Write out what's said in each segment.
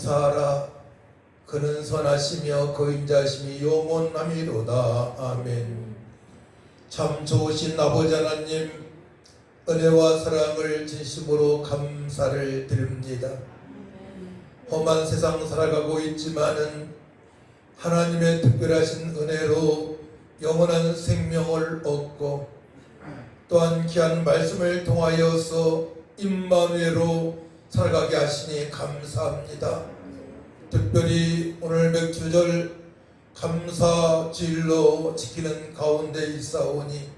감사하라. 그는 선하시며 그 인자심이 영원하미로다. 아멘. 참 좋으신 아버지 하나님, 은혜와 사랑을 진심으로 감사를 드립니다. 험한 세상 살아가고 있지만은 하나님의 특별하신 은혜로 영원한 생명을 얻고 또한 귀한 말씀을 통하여서 임마누엘로 살아가게 하시니 감사합니다. 특별히 오늘 맥주절 감사주일로 지키는 가운데 있사오니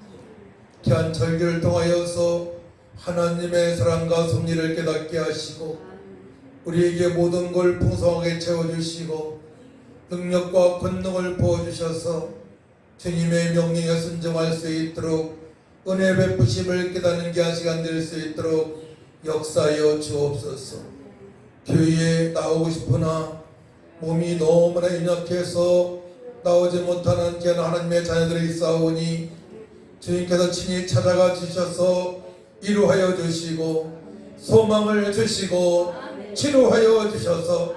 귀한 절기를 통하여서 하나님의 사랑과 섭리를 깨닫게 하시고 우리에게 모든 걸 풍성하게 채워주시고 능력과 권능을 부어주셔서 주님의 명령에 순종할 수 있도록 은혜 베푸심을 깨닫는 귀한 시간 될 수 있도록 역사하여 주옵소서. 교회에 나오고 싶으나 몸이 너무나 연약해서 나오지 못하는 귀한 하나님의 자녀들이 있사오니 주님께서 친히 찾아가 주셔서 이루하여 주시고 소망을 주시고 치료하여 주셔서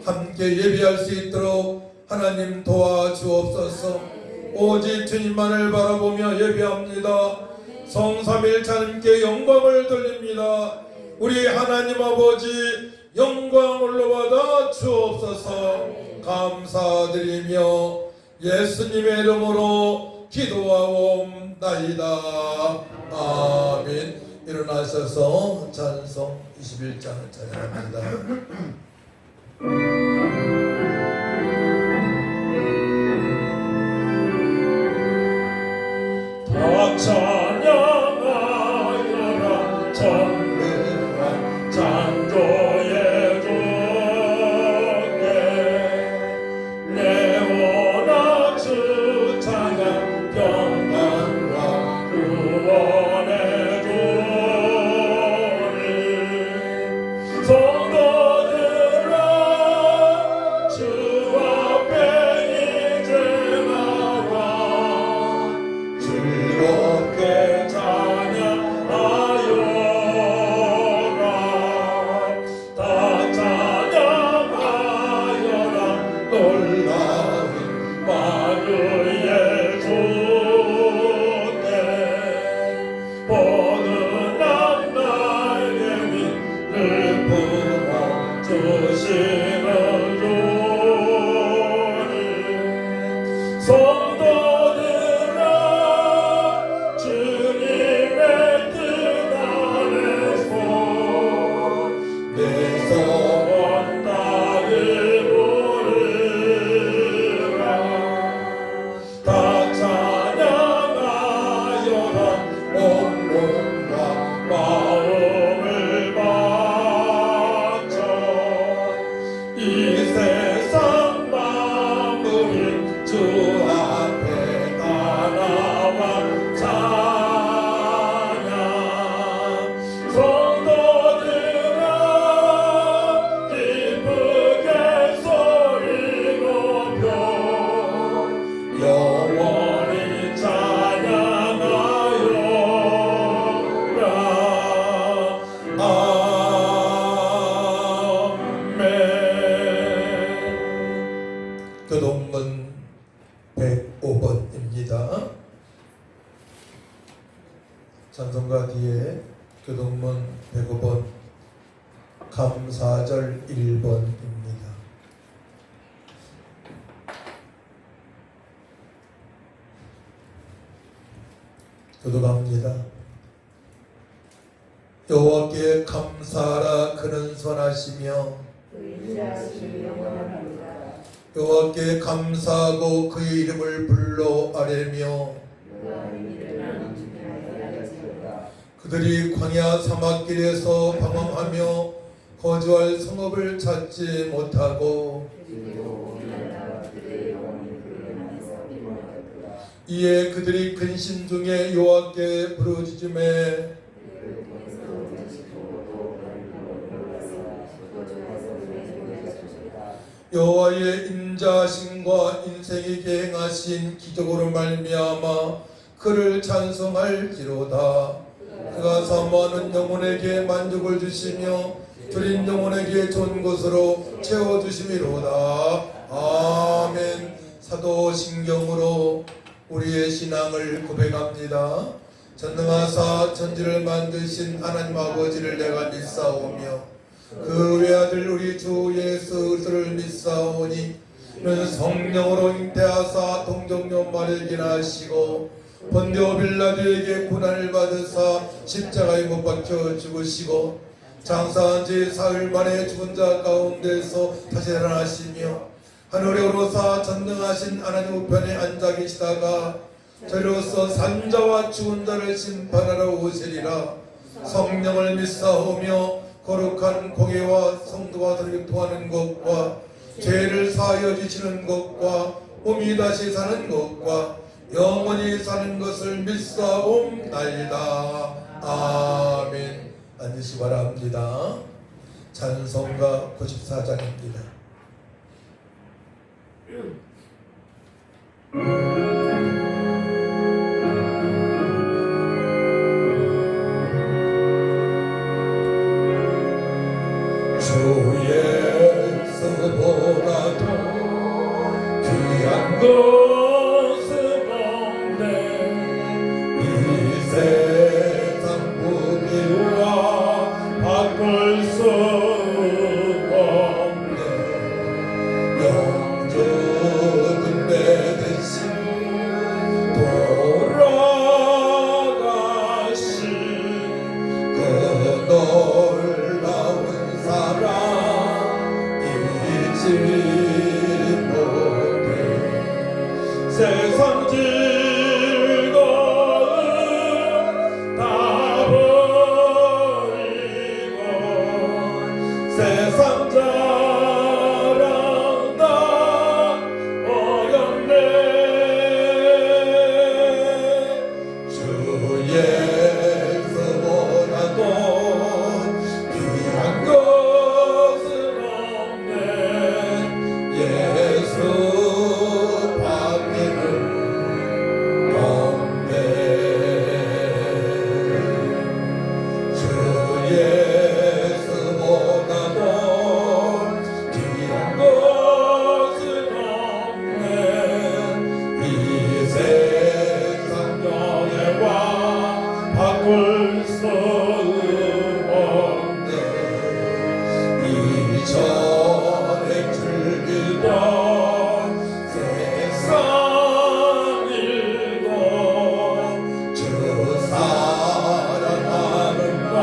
함께 예배할 수 있도록 하나님 도와주옵소서. 오직 주님만을 바라보며 예배합니다. 성삼일차님께 영광을 돌립니다. 우리 하나님 아버지 영광 올라받아 주옵소서. 감사드리며 예수님의 이름으로 기도하옵나이다. 아멘. 일어나셔서 찬송 21장을 찬양합니다. 다 찬양하여라 전능한 창조의 주께 내 원한 주 찬양 평강과 구원의 주를 성도들아 주 앞에 이제 나와 즐겁게 찬양하여라. 다 찬양하여라. 놀라운 만유의 주께 보는 나에게 위를 부어 주시는 주를 성도들아 주님의 뜻 안에서 내 소원 다 이루리라. 다 찬양하여라. 온몸과 마음을 바쳐 이 세상 만물이 주 앞에 다 나와 찬양. 성도들아 기쁘게 소리 높여 영원히 찬양하여라. 아멘. 교동문 105번입니다. 찬송가 뒤에 교동문 105번 감사절 1번입니다. 교도갑니다. 여호와께 감사하라. 그는 선하시며 여호와께 감사하고 그의 이름을 불러 아뢰며 그들이 광야 사막길에서 방황하며 거주할 성읍을 찾지 못하고 이에 그들이 근심 중에 여호와께 부르짖음에 여호와의 인자하심과 인생에게 행하신 기적으로 말미암아 그를 찬송할지로다. 그가 사모하는 영혼에게 만족을 주시며 주린 영혼에게 좋은 것으로 채워주심이로다. 아멘. 사도신경으로 우리의 신앙을 고백합니다. 전능하사 천지를 만드신 하나님 아버지를 내가 믿사오며 그 외아들 우리 주 예수 그리스도를 믿사오니 이는 성령으로 잉태하사 동정녀 마리아에게 나시고 본디오 빌라도에게 고난을 받으사 십자가에 못 박혀 죽으시고 장사한 지 사흘 만에 죽은 자 가운데서 다시 살아나시며 하늘에 오르사 전능하신 하나님 우편에 앉아 계시다가 저리로서 산자와 죽은 자를 심판하러 오시리라. 성령을 믿사오며 거룩한 공예와 성도와 서로 통하는 것과 죄를 사하여 주시는 것과 몸이 다시 사는 것과 영원히 사는 것을 믿사옵나이다. 아멘. 앉으시 바랍니다. 찬송가 94장입니다. 주 예수보다도 귀한 것은 없네. 이 세상 부귀와 바꿀 수 없네. 영적은 내 대신 돌아가신 그 놀라운 사랑 잊지 못해. 세상 즐거움 다 버리고 세상 자랑 다 버렸네. 주 예수보다도 귀한 것은 없네. 예수 받기는 없네. 주 예수보다도 귀한 것은 없네. 이 세상 연애와 바꿀 수 없네. 이전에 즐기던 세상 일도 주 사랑하는 나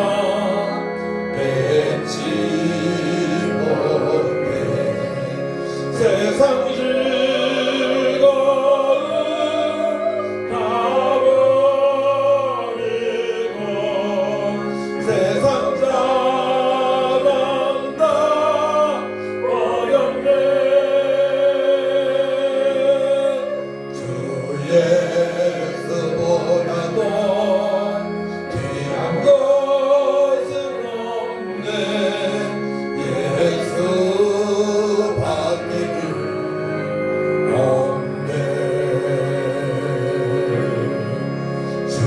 뺏지 못해. 세상 즐거움 다 버리고 세상 자랑 다 버렸네. 주 예수보다도 귀한 것은 없네. 예수 받기는 없네. 주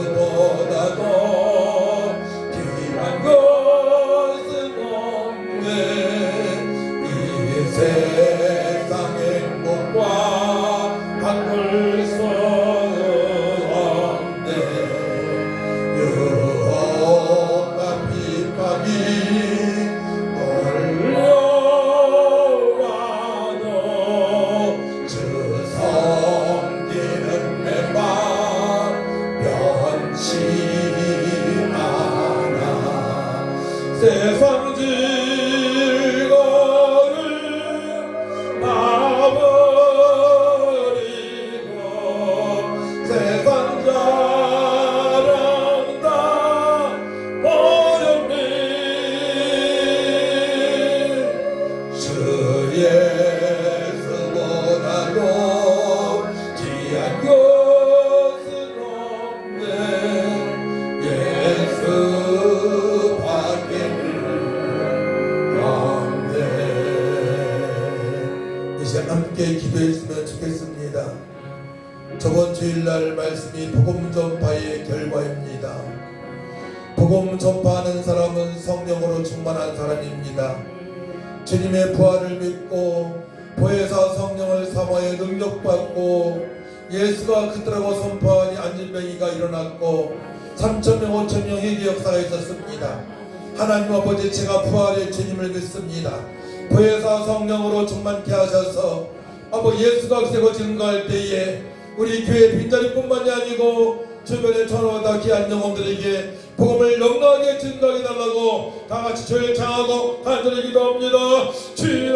예수보다도 귀한 것은 없네. 이 세상 행복과 바꿀 수 없네. 유혹과 핍박이 몰려와도 주 섬기는 내 맘 변치 않아. 세상 즐거움 다 버리고 세상 자랑 다 버렸네. 주 예수보다도 귀한 것은 없네. 예수 받기는 없네. 이제 함께 기도했으면 좋겠습니다. 저번 주일날 말씀이 복음 전파의 결과입니다. 복음 전파하는 사람은 성령으로 충만한 사람입니다. 주님의 부활을 믿고 보혜사 성령을 사모해 능력받고 예수가 그들하고 선포하니 안진병이가 일어났고 3,000명 5,000명 회개 역사가 있었습니다. 하나님 아버지, 제가 부활의 주님을 믿습니다. 보혜사 성령으로 충만케 하셔서 아버지 예수가 세고 증거할 때에 우리 교회 빈자리뿐만이 아니고 주변의 전화다 귀한 영혼들에게 복음을 넉넉하게 증거하게 달라고 다같이 주를 창하고 간절히 기도합니다. 주여,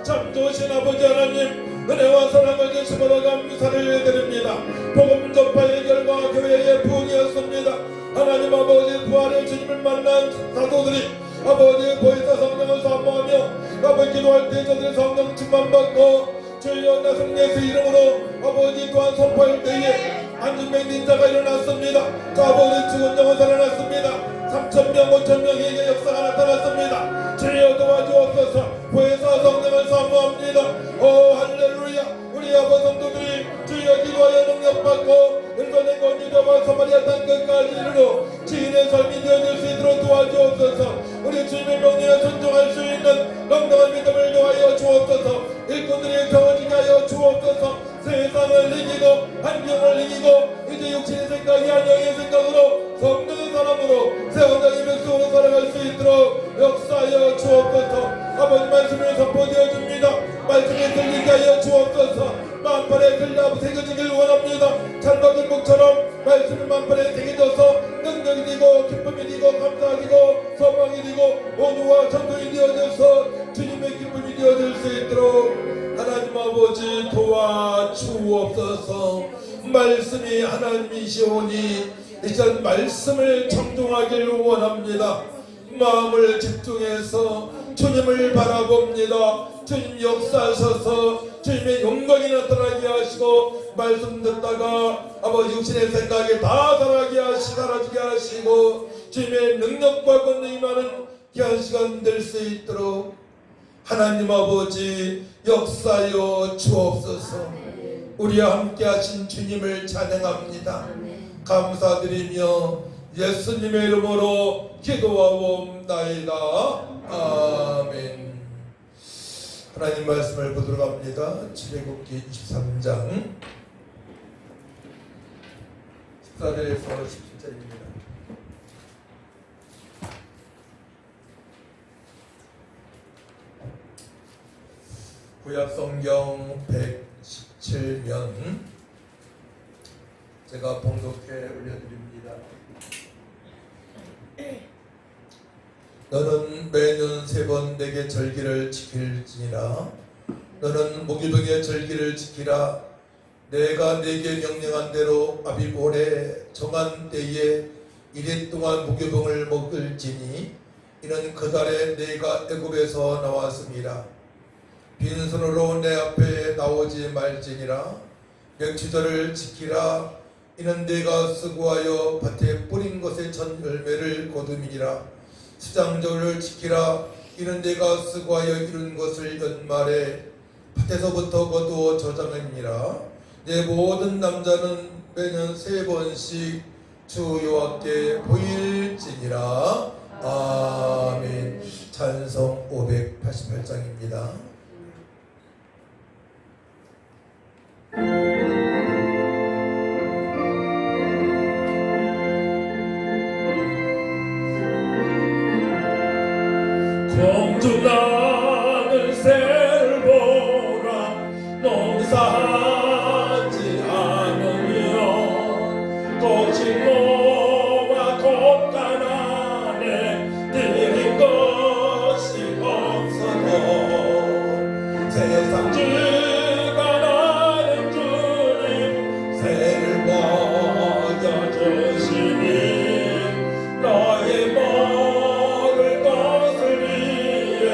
참 좋으신 아버지 하나님, 은혜와 사랑을 주시므로 감사를 드립니다. 복음 전파의 결과 교회의 부흥이었습니다. 하나님 아버지, 부활의 주님을 만난 사도들이 아버지 보혜사 성령을 사모하며 아버지 기도할 때 저들의 성령 충만받고 주여 나성 예수 이름으로 아버지 또한 선포할 때에 안진병 닌자가 일어났습니다. 또 아버지 죽은 영혼 살아났습니다. 3,000명 5,000명 회개 역사가 나타났습니다. 주여 도와주옵소서. 보혜사 성령을 사모합니다. 오 할렐루야. 우리 아버지 성도들이 주여 기도하여 능력받고 일본의 유다와 사마리아 땅 끝까지 이르러 지인의 삶이 되어질 수 있도록 도와주옵소서. 우리 주님의 명령에 순종할 수 있는 넉넉한 믿음을 더하여 주옵소서. 일꾼들이 경험하게 하여 주옵소서. 세상을 이기고 환경을 이기고 이제 육신의 생각이 안녕의 생각으로 성령의 사람으로 새 원장의 백성으로 살아갈 수 있도록 역사하여 주옵소서. 아버지 말씀을 선포되어 줍니다. 말씀을 들리게 하여 주옵소서. 만판에 들려 새겨지길 원합니다. 찰박인 목처럼 말씀을 만판에 새겨져서 능력이 되고 기쁨이 되고 감사가 되고 소망이 되고 온유와 전통이 되어져서 주님의 기쁨이 되어질 수 있도록 하나님 아버지 도와주옵소서. 말씀이 하나님이시오니 이전 말씀을 청종하길 원합니다. 마음을 집중해서 주님을 바라봅니다. 주님 역사하셔서 주님의 영광이 나타나게 하시고 말씀 듣다가 아버지 육신의 생각에 다 사라지게 하시고 주님의 능력과 권능이 많은 귀한 시간 될 수 있도록 하나님 아버지 역사하여 주옵소서. 우리와 함께 하신 주님을 찬양합니다. 감사드리며 예수님의 이름으로 기도하옵나이다. 아멘. 하나님 말씀을 보도록 합니다. 출애굽기 23장 14절에서 17절입니다. 구약성경 117면 제가 봉독해 올려드립니다. 너는 매년 3번 내게 절기를 지킬지니라. 너는 무기병의 절기를 지키라. 내가 내게 명령한 대로 아비볼에 정한 때에 1일 동안 무교병을 먹을지니 이는 그 달에 내가 애굽에서 나왔습니다. 빈손으로 내 앞에 나오지 말지니라. 맥추절을 지키라. 이는 내가 수고하여 밭에 뿌린 것의 첫 열매를 거둠이니라. 수장절을 지키라. 이는 내가 수고하여 이룬 것을 연말에 밭에서부터 거두어 저장하니라. 내 모든 남자는 매년 3번씩 주 여호와께 보일지니라. 아멘. 찬송 588장입니다. 공주나는 새를 보라. 농사하지 않으며 도진노와 곶간안에 드린 것이 없어도 세상 주가 나는 주님 새를 먹여주시니 너의 먹을 것을 위해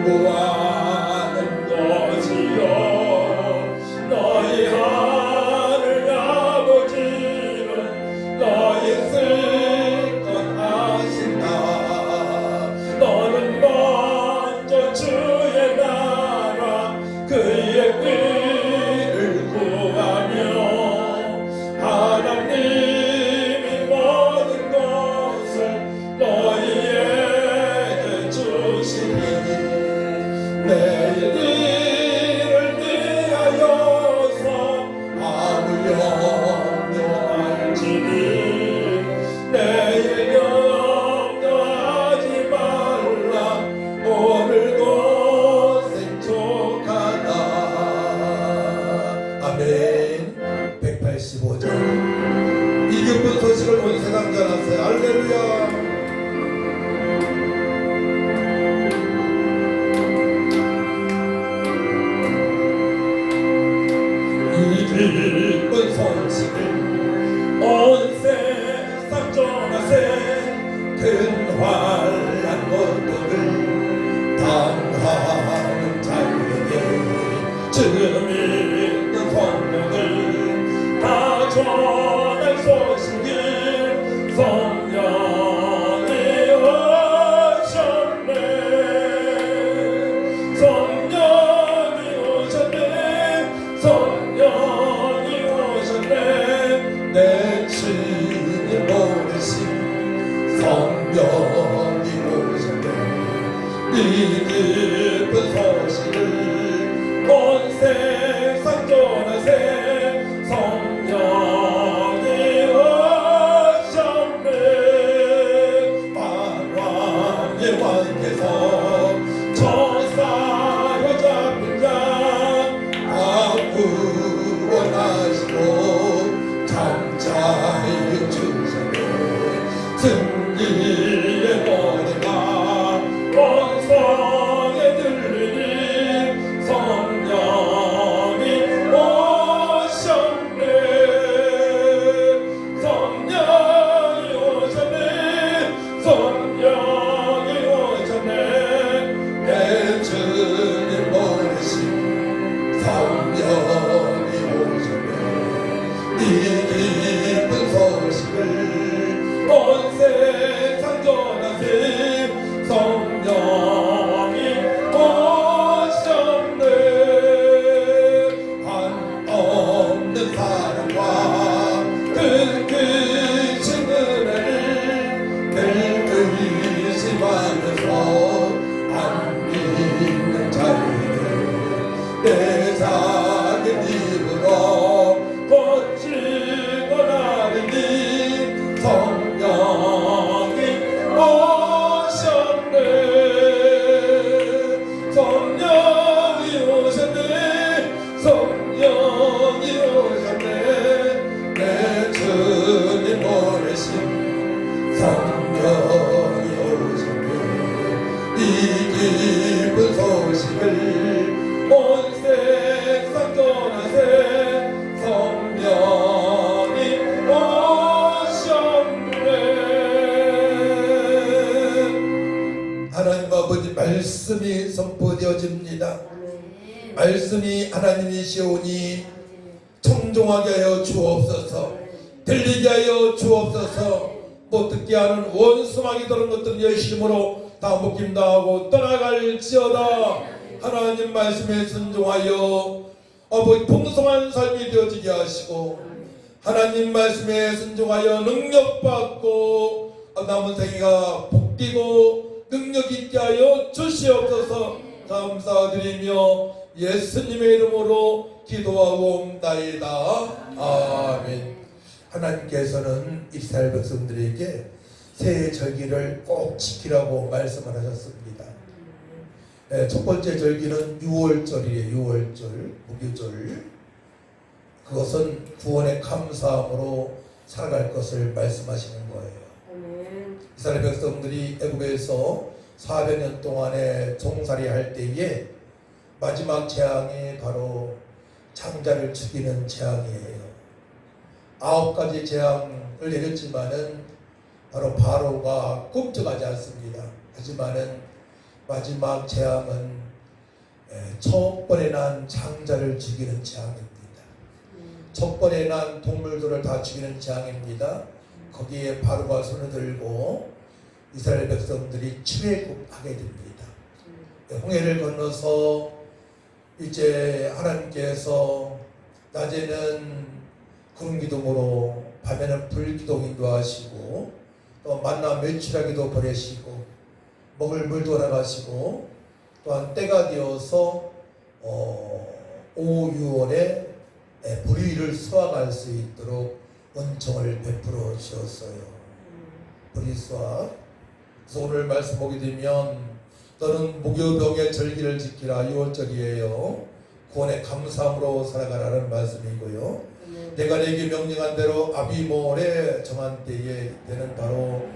구하는 것이요 너희 하늘 아버지는 너희 쓸것 하신다. 너는 먼저 주의 나라 그의 의를 구하며 하나님이 모든 것을 너희에게 주시니 내일 일을 위하여서 아무 염려할지니 내일 염려하지 말라 오늘 고생 족하다. 아멘. 185절. 이 기쁜 소식을 온 세상 전하세요. 할렐루야. 이 기쁜 소식을 온 세상 전하세 큰 환난 고통을 당하는 자에게 주 믿는 성령을 다 전할 소식을 성령이 오셨네. 성령이 오셨네. 성령이 오셨네. 내 주님 오르신 성령이 오셨네. 이 기쁜 소식을 온 세상 전하세 성령이 오셨네. 만왕의 왕께서 저 사로잡힌 자 구원하시고 잠자히 주셨네. 승리의 노래가 온 성에 들리니 성령이 오셨네. 성령이 오셨네. 성령이 오셨네. 내 주님 모르신 성령이 오셨네. 이 기쁜 소식을 온 세상 전하세 성령이 오셨네. 한없는 사랑과 그 크신 은혜를 늘 의심하면서 안 믿는 자에게 내 작은 입으로 고치고 나르니 성령이 오셨네. 성령이 오셨네. 성령이 오셨네. 내 주님 모르신 성령이 오셨네. 이 기쁜 소식을 온 세상 전하세 성령이 오셨네. 하나님 아버지 말씀이 선포되어집니다. 말씀이 하나님이시오니 청종하게 하여 주옵소서. 들리게 하여 주옵소서. 못 듣게 하는 원수막이 들은 것들은 열심으로 다 묶임당하고 떠나갈지어다. 하나님 말씀에 순종하여 아버지 풍성한 삶이 되어지게 하시고 하나님 말씀에 순종하여 능력받고 남은 생애가 복되고 능력 있게 하여 주시옵소서. 감사드리며 예수님의 이름으로 기도하옵나이다. 아멘. 하나님께서는 이스라엘 백성들에게 새 절기를 꼭 지키라고 말씀을 하셨습니다. 첫 번째 절기는 6월절이에요. 6월절, 무교절. 그것은 구원의 감사함으로 살아갈 것을 말씀하시는 거예요. 이스라엘 백성들이 애굽에서 400년 동안에 종살이 할 때에 마지막 재앙이 바로 장자를 죽이는 재앙이에요. 9가지 재앙을 내렸지만은 바로 바로가 꿈쩍하지 않습니다. 하지만은 마지막 재앙은 첫 번에 난 장자를 죽이는 재앙입니다. 첫 번에 난 동물들을 다 죽이는 재앙입니다. 거기에 바로가 손을 들고 이스라엘 백성들이 출애굽하게 됩니다. 홍해를 건너서 이제 하나님께서 낮에는 구름 기둥으로 밤에는 불 기둥 인도하시고 또 만나 매출하기도 보내시고 먹을 물도 나가시고 또한 때가 되어서 오유월에 불의를 수확할 수 있도록 은총을 베풀어 주셨어요. 불의 수확. 그래서 오늘 말씀 보게 되면 너는 무교병의 절기를 지키라. 6월절이에요. 구원의 감사함으로 살아가라는 말씀이고요. 내가 내게 명령한 대로 아비몰에 정한 때에 때는 바로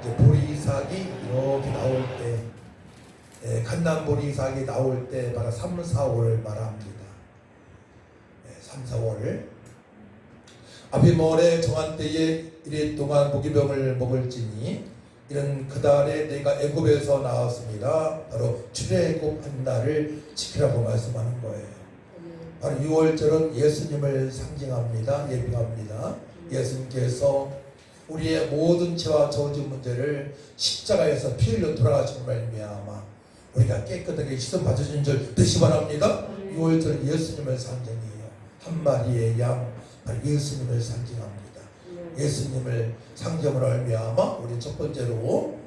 이제 보리삭이 이렇게 나올 때, 갓난 보리삭이 나올 때 바로 3, 4월을 말합니다. 3, 4월. 아비몰에 정한 때에 이래 동안 무기병을 먹을지니 이는 그 달에 내가 애굽에서 나왔습니다. 바로 출애굽한 날을 지키라고 말씀하는 거예요. 바로 6월절은 예수님을 상징합니다. 예표합니다. 예수님께서 우리의 모든 죄와 저주 문제를 십자가에서 피 흘려 돌아가신 말미암아 우리가 깨끗하게 씻음 받으신 줄 뜻이 바랍니다. 6월절은 예수님을 상징해요. 한 마리의 양, 바로 예수님을 상징합니다. 예수님을 상징으로 말미암아 우리 첫 번째로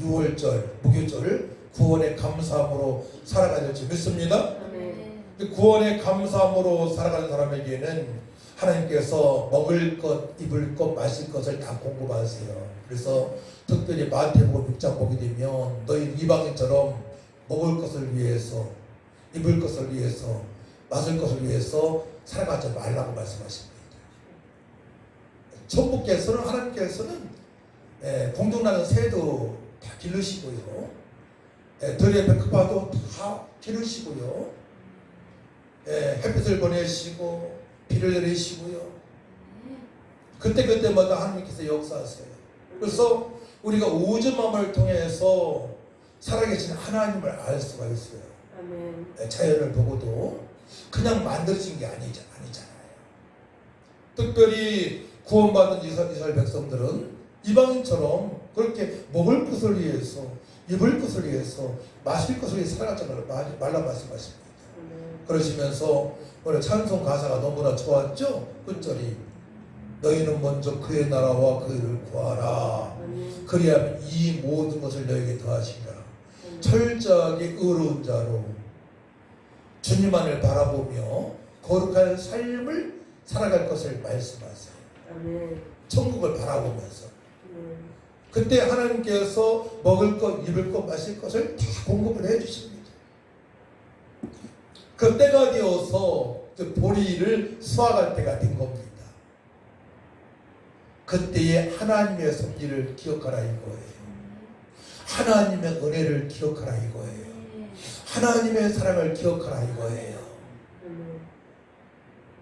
6월절, 무교절을 구원의 감사함으로 살아가야 될지 믿습니다. 구원의 감사함으로 살아가는 사람에게는 하나님께서 먹을 것, 입을 것, 마실 것을 다 공급하세요. 그래서 특별히 마태복음 6장 보게 되면 너희 이방인처럼 먹을 것을 위해서, 입을 것을 위해서, 마실 것을 위해서 살아가지 말라고 말씀하십니다. 천국께서는 하나님께서는 공중나는 새도 다 기르시고요, 들의 백합화도 다 기르시고요, 햇빛을 보내시고 비를 내리시고요. 그때마다 하나님께서 역사하세요. 그래서 우리가 우주만을 통해서 살아계신 하나님을 알 수가 있어요. 자연을 보고도 그냥 만들어진 게 아니잖아요. 특별히 구원받은 이스라엘 백성들은 이방인처럼 그렇게 먹을 것을 위해서, 입을 것을 위해서, 마실 것을 위해서 살아가지 말라 말씀하십니다. 그러시면서 오늘 찬송 가사가 너무나 좋았죠? 끝절이 너희는 먼저 그의 나라와 그를 구하라. 그리하면 이 모든 것을 너에게 더하시리라. 철저하게 의로운 자로 주님만을 바라보며 거룩한 삶을 살아갈 것을 말씀하세요. 천국을 바라보면서 그때 하나님께서 먹을 것, 입을 것, 마실 것을 다 공급을 해주십니다. 그 때가 되어서 보리를 수확할 때가 된 겁니다. 그때에 하나님의 섭리를 기억하라 이거예요. 하나님의 은혜를 기억하라 이거예요. 하나님의 사랑을 기억하라 이거예요.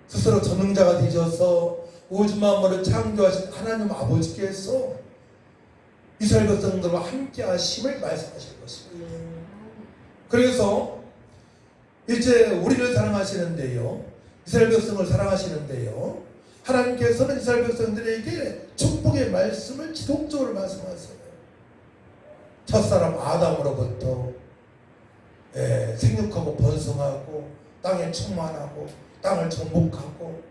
스스로 전능자가 되셔서 우주 만물을 창조하신 하나님 아버지께서 이스라엘 백성들과 함께 하심을 말씀하실 것입니다. 그래서 이제 우리를 사랑하시는데요, 이스라엘 백성을 사랑하시는데요, 하나님께서는 이스라엘 백성들에게 축복의 말씀을 지속적으로 말씀하세요. 첫사람 아담으로부터 생육하고 번성하고 땅에 충만하고 땅을 정복하고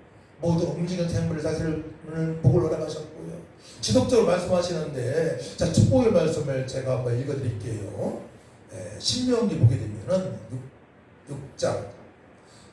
모든 움직이는 생물을 다스리는 복을 허락하셨고요. 지속적으로 말씀하시는데, 자, 축복의 말씀을 제가 한번 읽어드릴게요. 신명기 보게 되면은 6장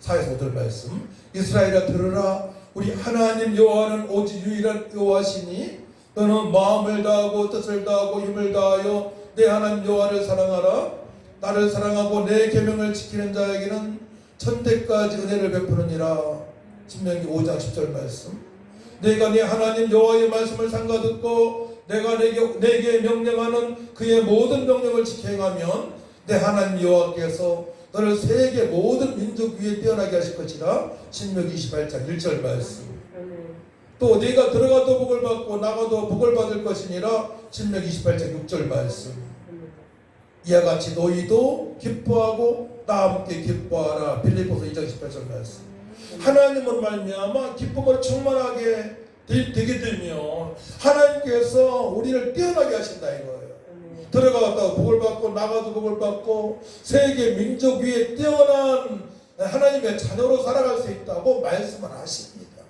4에서 5절 말씀. 이스라엘아 들으라. 우리 하나님 여호와는 오직 유일한 여호와시니 너는 마음을 다하고 뜻을 다하고 힘을 다하여 내 하나님 여호와를 사랑하라. 나를 사랑하고 내 계명을 지키는 자에게는 천대까지 은혜를 베푸느니라. 신명기 5장 10절 말씀. 내가 네 하나님 여호와의 말씀을 삼가듣고 내가 내게 명령하는 그의 모든 명령을 지켜 행하면 내 하나님 여호와께서 너를 세계 모든 민족 위에 뛰어나게 하실 것이라. 신명기 28장 1절 말씀. 또 네가 들어가도 복을 받고 나가도 복을 받을 것이니라. 신명기 28장 6절 말씀. 이와 같이 너희도 기뻐하고 나 함께 기뻐하라. 빌립보서 2장 18절 말씀. 하나님은 말미암아 기쁨으로 충만하게 되게 되면 하나님께서 우리를 뛰어나게 하신다 이거예요. 들어갔다가 복을 받고 나가도 복을 받고 세계 민족 위에 뛰어난 하나님의 자녀로 살아갈 수 있다고 말씀을 하십니다.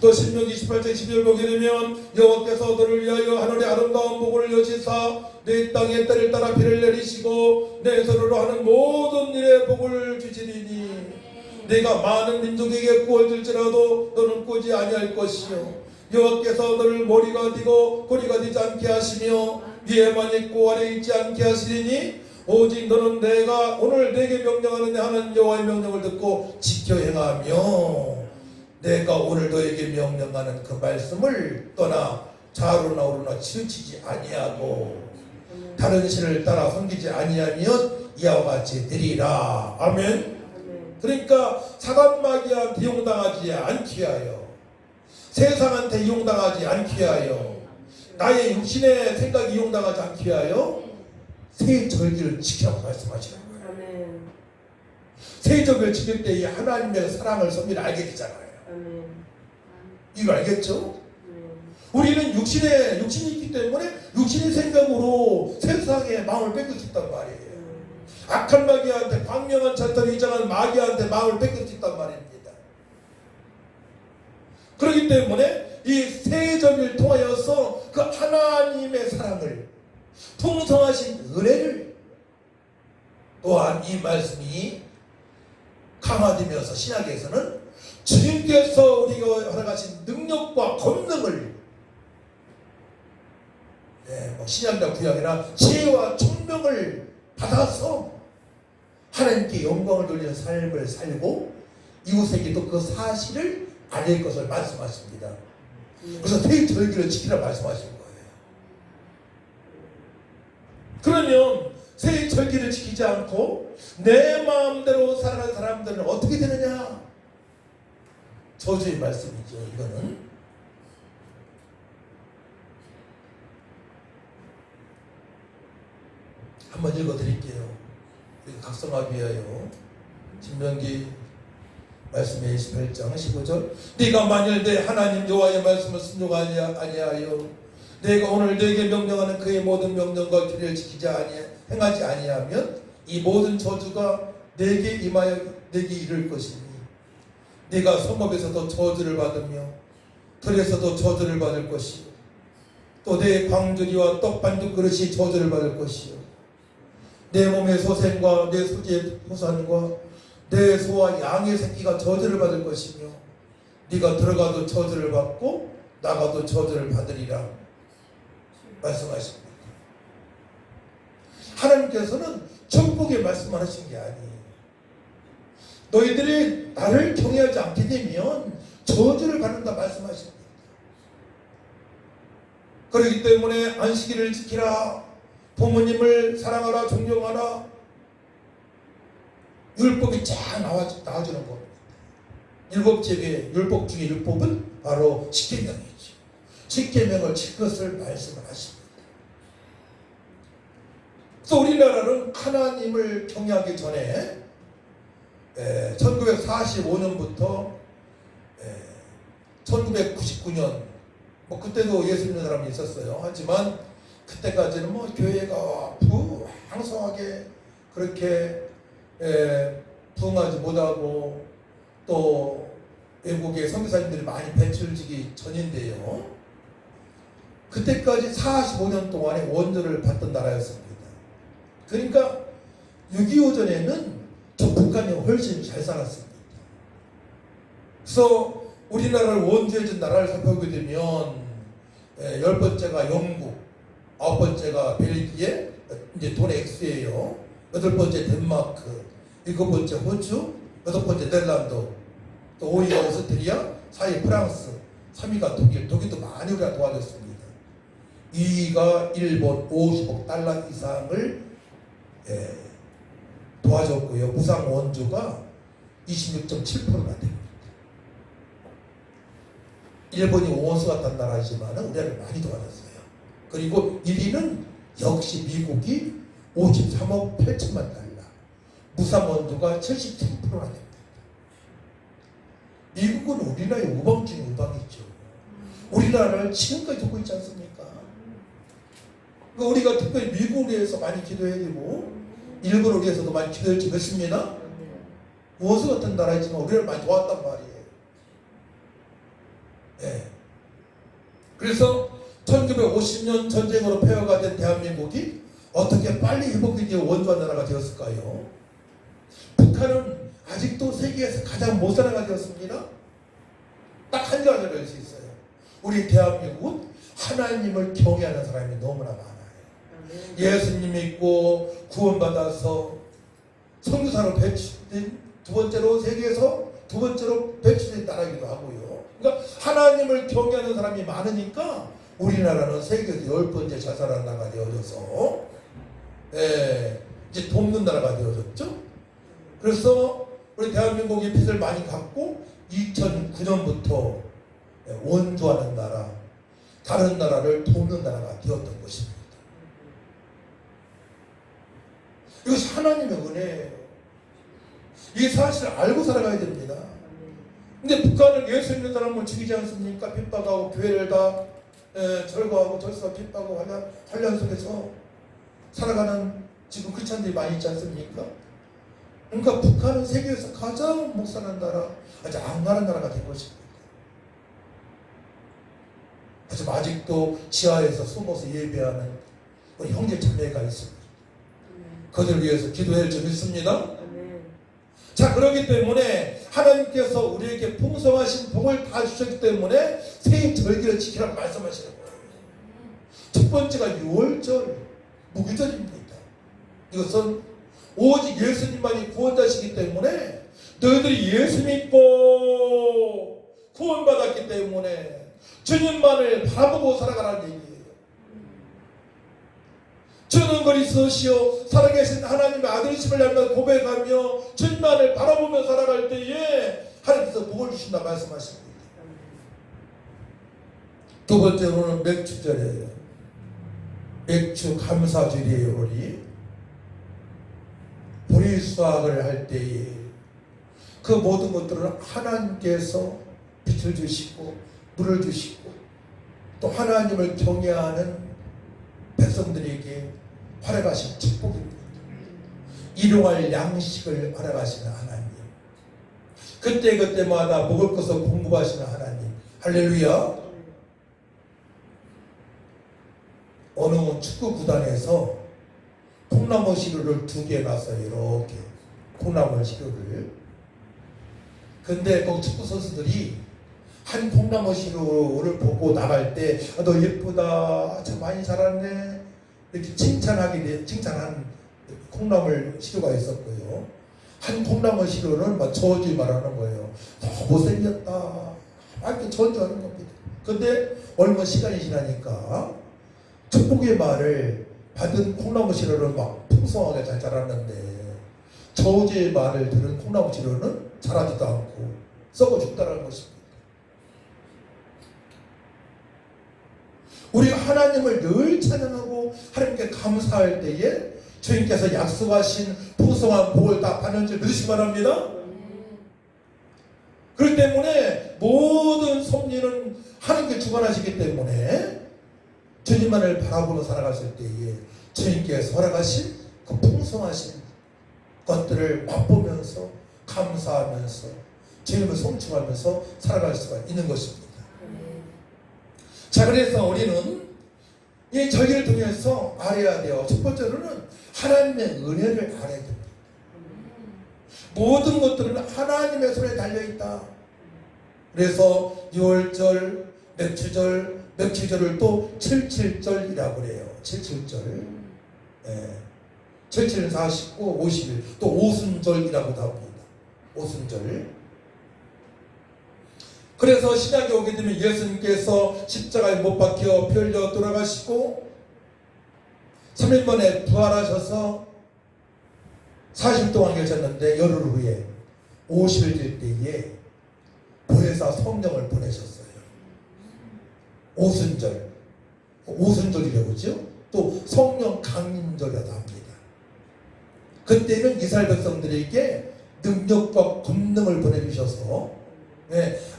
또 신명기 28장 12절 보게 되면 여호와께서 너를 위하여 하늘의 아름다운 복을 여시사 내 땅에 때를 따라 비를 내리시고 내 손으로 하는 모든 일에 복을 주시리니 내가 많은 민족에게 구원 줄지라도 너는 꾸지 아니할 것이요 여호와께서 너를 머리가 되고 고리가 되지 않게 하시며 위에만 있고 아래에 있지 않게 하시리니 오직 너는 내가 오늘 내게 명령하는 하나님 여호와의 명령을 듣고 지켜 행하며 내가 오늘 너에게 명령하는 그 말씀을 떠나 좌로나 우로나 치우치지 아니하고 다른 신을 따라 섬기지 아니하면 이와 같이 되리라. 아멘. 그러니까 사관마귀한테 이용당하지 않기 위하여 세상한테 이용당하지 않기 위하여 나의 육신의 생각이 이용당하지 않기 위하여 새 절기를 지키라고 말씀하시는 거예요. 새 절기를 지킬 때 이 하나님의 사랑을 섭리를 알게 되잖아요. 이거 알겠죠? 우리는 육신이 있기 때문에 육신의 생각으로 세상에 마음을 뺏길 수 있단 말이에요. 악한 마귀한테 광명한 잔탄을 이장한 마귀한테 마음을 뺏길 수 있단 말입니다. 그렇기 때문에 이 새 절기를 통하여서 그 하나님의 사랑을 풍성하신 은혜를 또한 이 말씀이 강화되면서 신약에서는 주님께서 우리가 허락하신 능력과 권능을 신약이나 구약이나 지혜와 총명을 받아서 하나님께 영광을 돌리는 삶을 살고 이웃에게 또 그 사실을 알릴 것을 말씀하십니다. 그래서 새 절기를 지키라 말씀하신 거예요. 그러면 새 절기를 지키지 않고 내 마음대로 살아가는 사람들은 어떻게 되느냐? 저주의 말씀이죠. 이거는 한번 읽어드릴게요. 각성하기 위하여 신명기 말씀의 28장 15절 네가 만일 내 하나님 여호와의 말씀을 순종하지 아니하여 내가 오늘 너에게 명령하는 그의 모든 명령과 규례를 지키지 행하지 아니하면 이 모든 저주가 내게 임하여 내게 이를 것이니 네가 성읍에서도 저주를 받으며 들에서도 저주를 받을 것이요 또 내 광주리와 떡반죽 그릇이 저주를 받을 것이요 내 몸의 소생과 내 소지의 소산과 내 소와 양의 새끼가 저주를 받을 것이며 네가 들어가도 저주를 받고 나가도 저주를 받으리라 말씀하십니다. 하나님께서는 축복의 말씀을 하신 게 아니에요. 너희들이 나를 경외하지 않게 되면 저주를 받는다 말씀하십니다. 그렇기 때문에 안식일을 지키라, 부모님을 사랑하라, 존경하라, 율법이 쫙 나와주는 겁니다. 율법 중에 율법은 바로 십계명이죠. 십계명을 지킬 것을 말씀을 하십니다. 그래서 우리나라는 하나님을 경외하기 전에 1945년부터 1999년 그때도 예수 믿는 사람이 있었어요. 하지만 그때까지는 교회가 부황성하게 그렇게 부흥하지 못하고 또 외국의 선교사님들이 많이 배출지기 전인데요. 그때까지 45년 동안에 원조를 받던 나라였습니다. 그러니까 6.25 전에는 저 북한이 훨씬 잘 살았습니다. 그래서 우리나라를 원조해준 나라를 살펴보게 되면 10번째가 영국, 9번째가 벨기에, 이제 돈의 X예요. 8번째 덴마크, 7번째 호주, 8번째 네덜란드, 또 5위가 오스트리아, 4위 프랑스, 3위가 독일, 독일도 많이 우리가 도와줬습니다. 2위가 일본 50억 달러 이상을 도와줬고요. 무상 원조가 26.7%가 됩니다. 일본이 원수가 단 나라지만 우리나라를 많이 도와줬어요. 그리고 1위는 역시 미국이 53억 8천만 달러. 무상 원두가 73%나 됩니다. 미국은 우리나라의 우방 중에 우방이죠. 우리나라를 지금까지 돕고 있지 않습니까? 그러니까 우리가 특별히 미국을 위해서 많이 기도해야 되고 일본을 위해서도 많이 기도할 줄 믿습니다. 무엇을 어떤 나라이지만 우리를 많이 도왔단 말이에요. 네. 그래서 1950년 전쟁으로 폐허가 된 대한민국이 어떻게 빨리 회복이 되어 원조한 나라가 되었을까요? 북한은 아직도 세계에서 가장 못 살아가 되었습니다. 딱 한 가지를 알 수 있어요. 우리 대한민국은 하나님을 경외하는 사람이 너무나 많아요. 예수님 믿고 구원받아서 선교사로 배출된 두 번째로 세계에서 두 번째로 배출된 나라이기도 하고요. 그러니까 하나님을 경외하는 사람이 많으니까 우리나라는 세계에서 10번째 잘 사는 나라가 되어져서 이제 돕는 나라가 되어졌죠. 그래서 우리 대한민국이 빚을 많이 갚고 2009년부터 원조하는 나라, 다른 나라를 돕는 나라가 되었던 것입니다. 이것이 하나님의 은혜예요. 이 사실을 알고 살아가야 됩니다. 근데 북한은 예수 믿는 사람을 죽이지 않습니까? 핍박하고 교회를 다 절거하고 절사 핍박하고 환란 속에서 살아가는 지금 크리스찬들이 많이 있지 않습니까? 그러니까 북한은 세계에서 가장 못 사는 나라, 아주 악랄한 나라가 된 것입니다. 하지만 아직도 지하에서 숨어서 예배하는 우리 형제 자매가 있습니다. 그들을 위해서 기도할 줄 믿습니다. 자, 그렇기 때문에 하나님께서 우리에게 풍성하신 복을 다 주셨기 때문에 세임 절기를 지키라고 말씀하시는 거예요. 첫 번째가 6월절 무교절입니다. 이것은 오직 예수님만이 구원자시기 때문에 너희들이 예수 믿고 구원받았기 때문에 주님만을 바라보고 살아가라는 얘기예요. 주는 그리스도시요 살아계신 하나님의 아들이심을 알며 고백하며 주님만을 바라보며 살아갈 때에 하나님께서 복을 주신다 말씀하십니다. 두 번째로는 맥주절이에요. 맥주 감사절이에요. 우리 보리 수확을 할 때에 그 모든 것들은 하나님께서 빛을 주시고 물을 주시고 또 하나님을 경외하는 백성들에게 활약하신 축복입니다. 일용할 양식을 활약하시는 하나님, 그때그때마다 먹을 것을 공급하시는 하나님, 할렐루야. 어느 축구 구단에서 콩나물 시루를 2개 놨어요. 이렇게 콩나물 시루를. 근데 그 축구 선수들이 한 콩나물 시루를 보고 나갈 때 너 예쁘다, 참 많이 자랐네 이렇게 칭찬한 콩나물 시루가 있었고요. 한 콩나물 시루는 막 저주에 말하는 거예요. 너 못생겼다 이렇게 저주하는 겁니다. 근데 얼마 시간이 지나니까 축복의 말을 받은 콩나물 시루는 막 풍성하게 잘 자랐는데 저주의 말을 들은 콩나물 시루는 자라지도 않고 썩어 죽다라는 것입니다. 우리가 하나님을 늘 찬양하고 하나님께 감사할 때에 주님께서 약속하신 풍성한 복을 다 받는 줄 믿으시기 바랍니다. 그렇기 때문에 모든 섭리는 하나님께 주관하시기 때문에 주님만을 바라보며 살아갔을 때에 주님께서 허락하신 그 풍성하신 것들을 맛보면서 감사하면서 주님을 성취하면서 살아갈 수가 있는 것입니다. 자, 그래서 우리는 이 절기를 통해서 알아야 돼요. 첫 번째로는 하나님의 은혜를 알아야 됩니다. 모든 것들은 하나님의 손에 달려있다. 그래서 6월절, 며칠절을 또 77절이라고 그래요. 77절. 77은 49, 50일. 또 오순절이라고도 합니다. 오순절. 그래서 신약에 오게 되면 예수님께서 십자가에 못 박혀 피 흘려 돌아가시고 3일 만에 부활하셔서 40일 동안 계셨는데 열흘 후에 50일 될 때에 보혜사 성령을 보내셨어요. 오순절이라고 그러죠. 또 성령 강림절이라고 합니다. 그때는 이스라엘 백성들에게 능력과 권능을 보내주셔서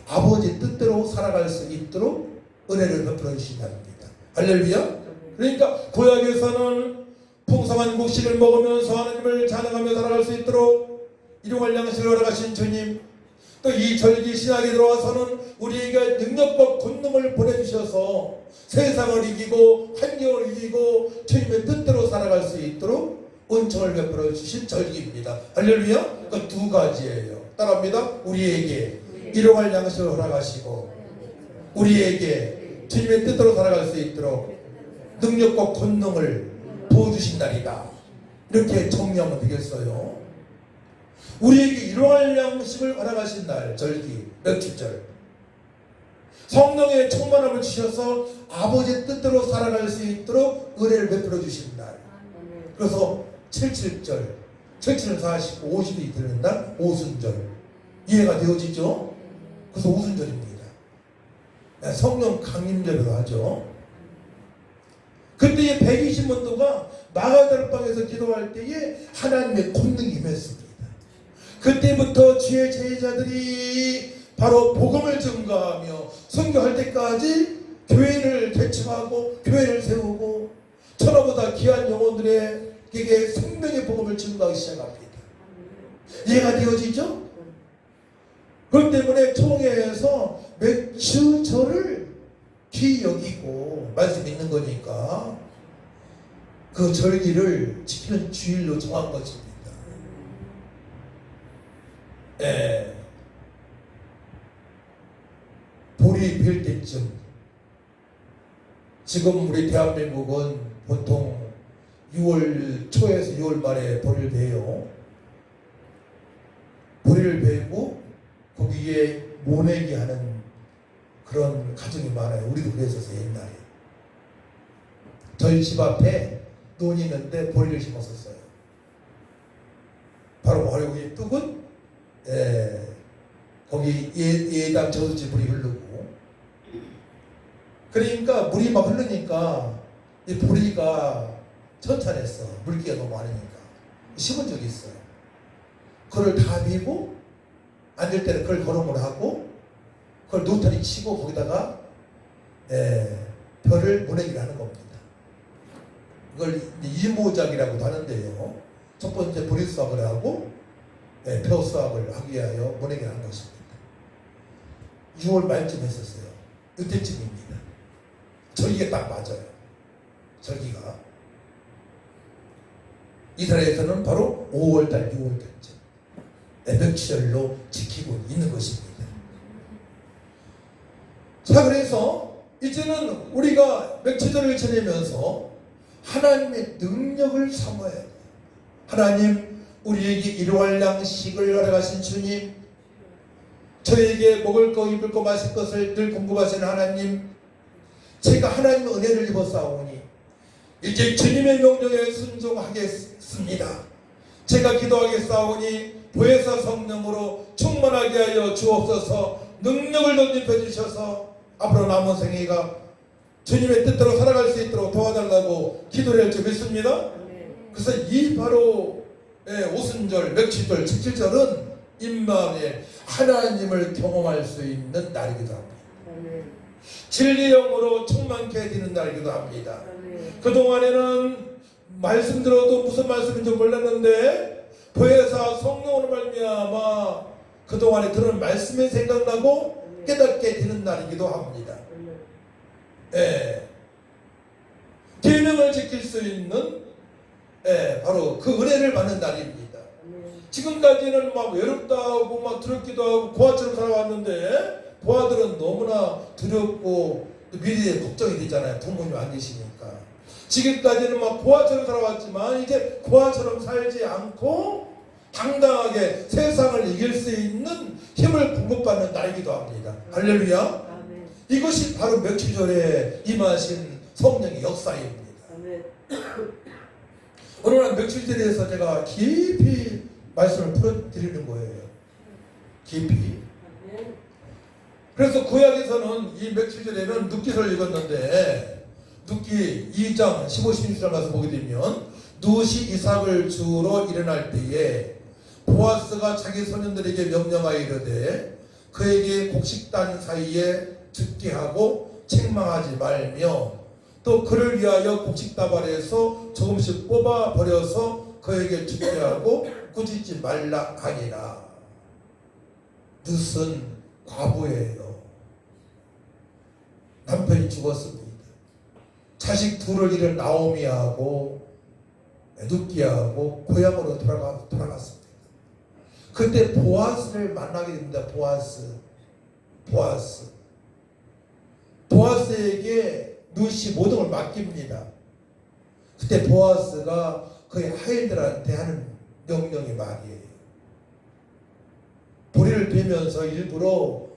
아버지 뜻대로 살아갈 수 있도록 은혜를 베풀어 주신답니다. 할렐루야. 그러니까 구약에서는 풍성한 곡식을 먹으면서 하나님을 찬양하며 살아갈 수 있도록 일용할 양식을 허락하신 주님, 또 이 절기 신학에 들어와서는 우리에게 능력과 권능을 보내주셔서 세상을 이기고 환경을 이기고 주님의 뜻대로 살아갈 수 있도록 은총을 베풀어 주신 절기입니다. 할렐루야. 그 두 가지예요. 따라합니다. 우리에게 일용할 양식을 허락하시고 우리에게 주님의 뜻대로 살아갈 수 있도록 능력과 권능을 부어주신 날이다. 이렇게 정리하면 되겠어요. 우리에게 일용할 양식을 허락하신 날, 절기, 멸치절. 성령의 충만함을 주셔서 아버지의 뜻대로 살아갈 수 있도록 은혜를 베풀어 주신 날. 그래서 77절, 77은 49, 50이 되는 날, 오순절. 이해가 되어지죠? 그래서 오순절입니다. 성령 강림절이라고 하죠. 그때의 120원도가 마가다락방에서 기도할 때에 하나님의 권능이 임했습니다. 그때부터 주의 제자들이 바로 복음을 증거하며 선교할 때까지 교회를 개척하고 교회를 세우고 천하보다 귀한 영혼들에게 생명의 복음을 증거하기 시작합니다. 이해가 되어지죠? 그렇기 때문에 총회에서 맥주절을 귀히 여기고 말씀 있는 거니까 그 절기를 지키는 주일로 정한 것입니다. 볼이 빌 때쯤, 지금 우리 대한민국은 보통 6월 초에서 6월 말에 볼을 베요. 볼을 베고 거기에 모내기 하는 그런 가정이 많아요. 우리도 그랬었어요, 옛날에. 저희 집 앞에 논이 있는데 보리를 심었었어요. 바로 여기 뚝은 거기 예당 저수지 물이 흐르고, 그러니까 물이 막 흐르니까 이 보리가 천천했어. 물기가 너무 많으니까. 심은 적이 있어요. 그걸 다 비고 안 될 때는 그걸 거름을 하고 그걸 노타리 치고 거기다가 벼를 모내기를 하는 겁니다. 이걸 이모작이라고 하는데요. 첫 번째 보리 수확을 하고 벼 수확을 하기 위하여 모내기를 하는 것입니다. 6월 말쯤 했었어요. 이때쯤입니다. 절기가 딱 맞아요. 절기가. 이스라엘에서는 바로 5월달, 6월달쯤 명치절로 지키고 있는 것입니다. 자, 그래서 이제는 우리가 명치절을 지내면서 하나님의 능력을 사모해야 돼요. 하나님, 우리에게 일용할 양식을 허락하신 주님, 저에게 먹을 거, 입을 거, 마실 것을 늘 공급하시는 하나님, 제가 하나님의 은혜를 입었사오니 이제 주님의 명령에 순종하겠습니다. 제가 기도하겠사오니 보혜사 성령으로 충만하게 하여 주옵소서. 능력을 덧입혀 주셔서 앞으로 남은 생애가 주님의 뜻대로 살아갈 수 있도록 도와달라고 기도를 할 줄 믿습니다. 그래서 이 바로 오순절, 맥주절, 칠칠절은 임마누엘 하나님을 경험할 수 있는 날이기도 합니다. 진리의 영으로 충만케 되는 날이기도 합니다. 그동안에는 말씀 들어도 무슨 말씀인지 몰랐는데 보혜사 성령으로 말미암아 그동안에 들은 말씀이 생각나고 깨닫게 되는 날이기도 합니다. 계명을 지킬 수 있는 바로 그 은혜를 받는 날입니다. 지금까지는 막 외롭다 하고 막 두렵기도 하고 고아처럼 살아왔는데 고아들은 너무나 두렵고 미래에 걱정이 되잖아요. 부모님 안 계시니까. 지금까지는 막 고아처럼 살아왔지만 이제 고아처럼 살지 않고 당당하게 세상을 이길 수 있는 힘을 공급받는 날이기도 합니다. 할렐루야. 이것이 바로 며칠절에 임하신 성령의 역사입니다. 오늘 날 며칠절에서 제가 깊이 말씀을 풀어드리는 거예요. 깊이. 그래서 구약에서는 이 며칠절에는 룻기서를 읽었는데 룻기 2장 15, 16절 가서 보게 되면 룻이 이삭을 주러 일어날 때에 보아스가 자기 소년들에게 명령하여 이르되 그에게 곡식단 사이에 죽게 하고 책망하지 말며 또 그를 위하여 곡식다발에서 조금씩 뽑아 버려서 그에게 죽게 하고 꾸짖지 말라 하니라. 룻은 과부예요. 남편이 죽었습니다. 자식 둘을 잃은 나오미하고 룻기하고 고향으로 돌아갔습니다. 그때 보아스를 만나게 됩니다. 보아스에게 룻이 모든 걸 맡깁니다. 그때 보아스가 그의 하인들한테 하는 명령이 말이에요. 보리를 베면서 일부러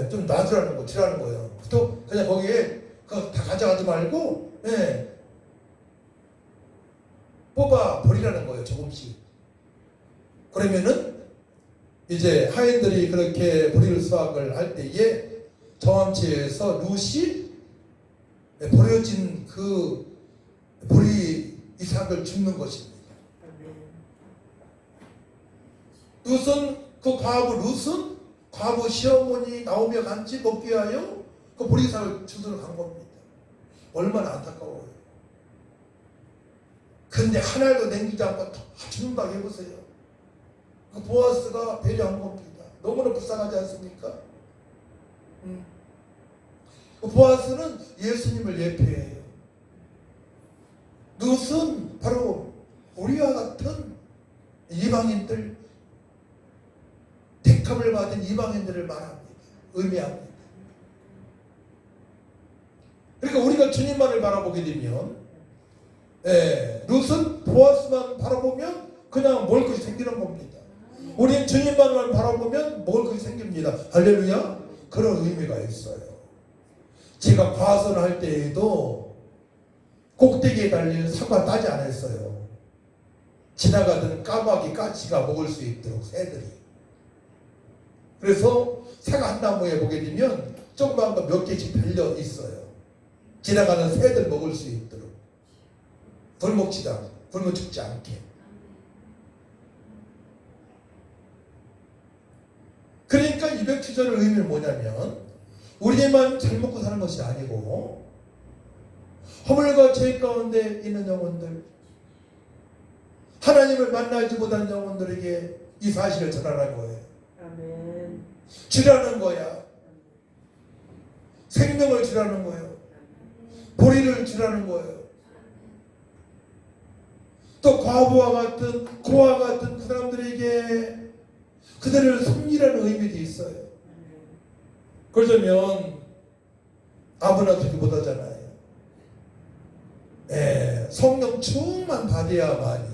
좀 놔주라는 거, 주라는 거예요. 또 그냥 거기에 다 가져가지 말고 뽑아 버리라는 거예요. 조금씩. 그러면은 이제 하인들이 그렇게 보리를 수확을 할 때에 정함지에서 룻이 버려진 그 보리 이삭을 줍는 것입니다. 룻은 과부 시어머니 나오며 같이 먹기 위하여 그 보리 이삭을 주도록 간 겁니다. 얼마나 안타까워요. 근데 하나도 남기지 않고 다 준다고 해보세요. 그 보아스가 배려한 겁니다. 너무나 불쌍하지 않습니까? 그 보아스는 예수님을 예표해요. 룻은 바로 우리와 같은 이방인들, 택함을 받은 이방인들을 말합니다. 의미합니다. 그러니까 우리가 주님만을 바라보게 되면 룻은 보아스만 바라보면 그냥 먹을 것이 생기는 겁니다. 우리는 주님만을 바라보면 먹을 것이 생깁니다. 할렐루야. 그런 의미가 있어요. 제가 과선할 때에도 꼭대기에 달린 사과 따지 않았어요. 지나가던 까마귀 까치가 먹을 수 있도록 새들이. 그래서 사과 한 나무에 보게 되면 조그만 거 몇 개씩 달려 있어요. 지나가는 새들 먹을 수 있도록. 굶어 죽지 않게. 그러니까 이백주절의 의미는 뭐냐면 우리만 잘 먹고 사는 것이 아니고 허물과 죄 가운데 있는 영혼들, 하나님을 만나지 못한 영혼들에게 이 사실을 전하라는 거예요. 아멘. 주라는 거야. 생명을 주라는 거예요. 보리를 주라는 거예요. 또 과부와 같은 고와 같은 그 사람들에게 그들을 섬기라는 의미도 있어요. 그러자면 아무나 그렇게 못하잖아요. 성령 충만 받아야만이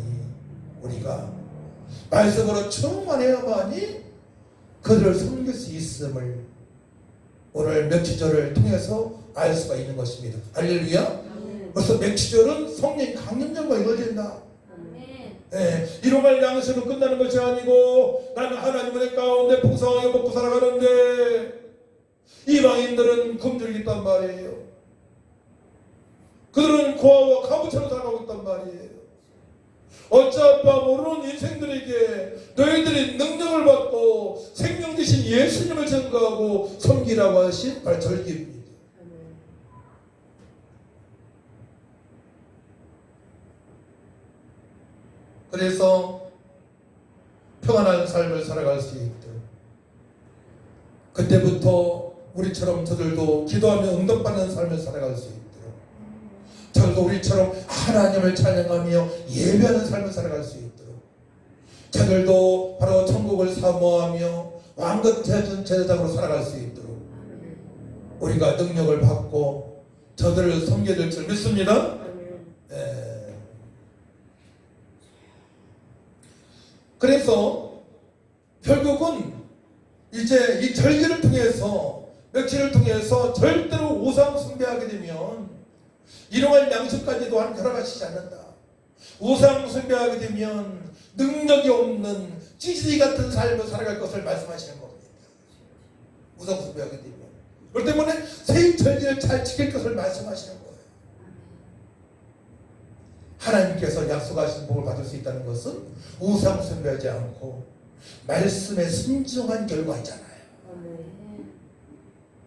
우리가 말씀으로 충만해야만이 그들을 섬길 수 있음을 오늘 맥주절을 통해서 알 수가 있는 것입니다. 할렐루야. 그래서 맥주절은 성령 강림전과 이루어진다. 일용할 양식으로 끝나는 것이 아니고 나는 하나님의 가운데 풍성하게 먹고 살아가는데 이방인들은 굶주리고 있단 말이에요. 그들은 고아와 가부처럼 살아가고 있단 말이에요. 어찌할까 모르는 인생들에게 너희들이 능력을 받고 생명 되신 예수님을 증거하고 섬기라고 하신 바로 절기입니다. 그래서 평안한 삶을 살아갈 수 있도록 그때부터 우리처럼 저들도 기도하며 응답받는 삶을 살아갈 수 있도록 저들도 우리처럼 하나님을 찬양하며 예배하는 삶을 살아갈 수 있도록 저들도 바로 천국을 사모하며 왕급 제사장으로 살아갈 수 있도록 우리가 능력을 받고 저들을 섬겨야 될 줄 믿습니다. 그래서 결국은 이제 이 절기를 통해서 며칠을 통해서 절대로 우상 숭배하게 되면 일용할 양식까지도 허락하시지 않는다. 우상 숭배하게 되면 능력이 없는 찌질이 같은 삶을 살아갈 것을 말씀하시는 겁니다. 우상 숭배하게 되면 그렇기 때문에 세입 절기를 잘 지킬 것을 말씀하시는 거예요. 하나님께서 약속하신 복을 받을 수 있다는 것은 우상 숭배하지 않고 말씀에 순종한 결과이잖아요.